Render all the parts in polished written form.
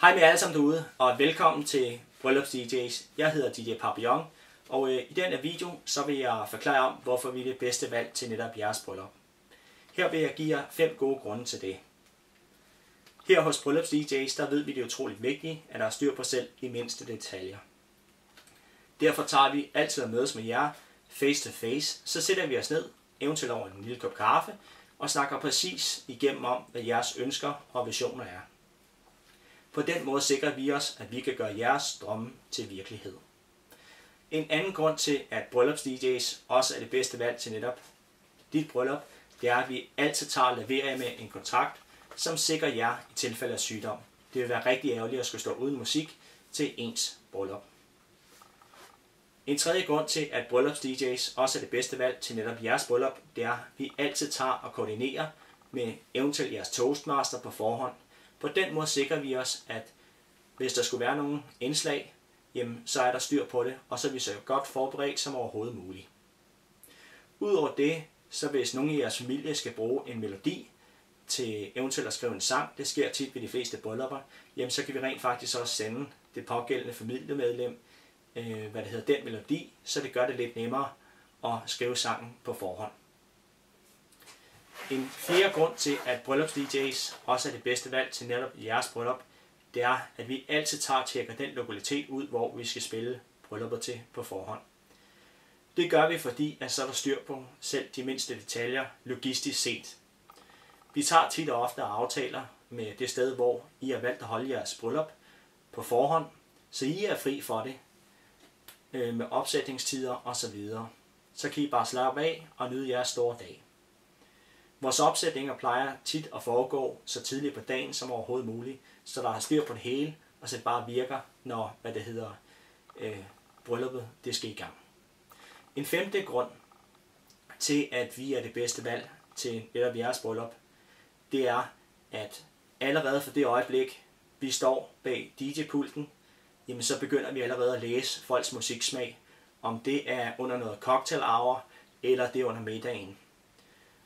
Hej med alle sammen derude, og velkommen til Bryllupps DJ's. Jeg hedder DJ Papillon, og i denne video så vil jeg forklare om, hvorfor vi er det bedste valg til netop jeres bryllup. Her vil jeg give jer 5 gode grunde til det. Her hos Bryllupps DJ's, der ved vi det er utroligt vigtigt, at der er styr på selv de mindste detaljer. Derfor tager vi altid at mødes med jer face to face, så sætter vi os ned, eventuelt over en lille kop kaffe, og snakker præcis igennem om, hvad jeres ønsker og visioner er. På den måde sikrer vi os, at vi kan gøre jeres drømme til virkelighed. En anden grund til, at Bryllupps DJ's også er det bedste valg til netop dit bryllup, det er, at vi altid tager og leverer med en kontrakt, som sikrer jer i tilfælde af sygdom. Det vil være rigtig ærgerligt at skulle stå uden musik til ens bryllup. En tredje grund til, at Bryllupps DJ's også er det bedste valg til netop jeres bryllup, det er, at vi altid tager og koordinerer med eventuelt jeres toastmaster på forhånd. På den måde sikrer vi os, at hvis der skulle være nogle indslag, jamen, så er der styr på det, og så er vi så godt forberedt som overhovedet muligt. Udover det, så hvis nogen i jeres familie skal bruge en melodi til eventuelt at skrive en sang, det sker tit ved de fleste bryllupper, jamen, så kan vi rent faktisk også sende det pågældende familiemedlem den melodi, så det gør det lidt nemmere at skrive sangen på forhånd. En fjerde grund til, at Bryllupps DJ's også er det bedste valg til netop jeres bryllup, det er, at vi altid tager og tjekker den lokalitet ud, hvor vi skal spille brylluppet til på forhånd. Det gør vi, fordi at så er der styr på selv de mindste detaljer logistisk set. Vi tager tit og ofte aftaler med det sted, hvor I har valgt at holde jeres bryllup på forhånd, så I er fri for det med opsætningstider osv. Så kan I bare slappe af og nyde jeres store dag. Vores opsætninger plejer tit at foregå så tidligt på dagen som overhovedet muligt, så der er styr på det hele, og så det bare virker, når brylluppet det skal i gang. En femte grund til, at vi er det bedste valg til netop jeres bryllup, det er, at allerede fra det øjeblik, vi står bag DJ-pulten, jamen så begynder vi allerede at læse folks musiksmag, om det er under noget cocktail hour, eller det er under middagen.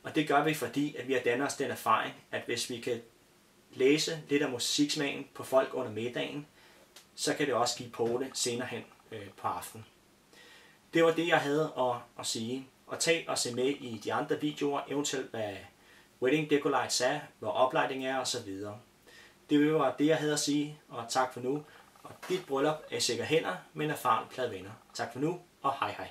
Og det gør vi, fordi at vi har dannet os den erfaring, at hvis vi kan læse lidt af musiksmagen på folk under middagen, så kan det også give på det senere hen på aftenen. Det var det, jeg havde at sige. Og tag og se med i de andre videoer, eventuelt hvad wedding decor lights er, hvad oplighting er osv. Det var det, jeg havde at sige, og tak for nu. Og dit bryllup er i sikre hænder med en erfaren pladevenner. Tak for nu, og hej hej.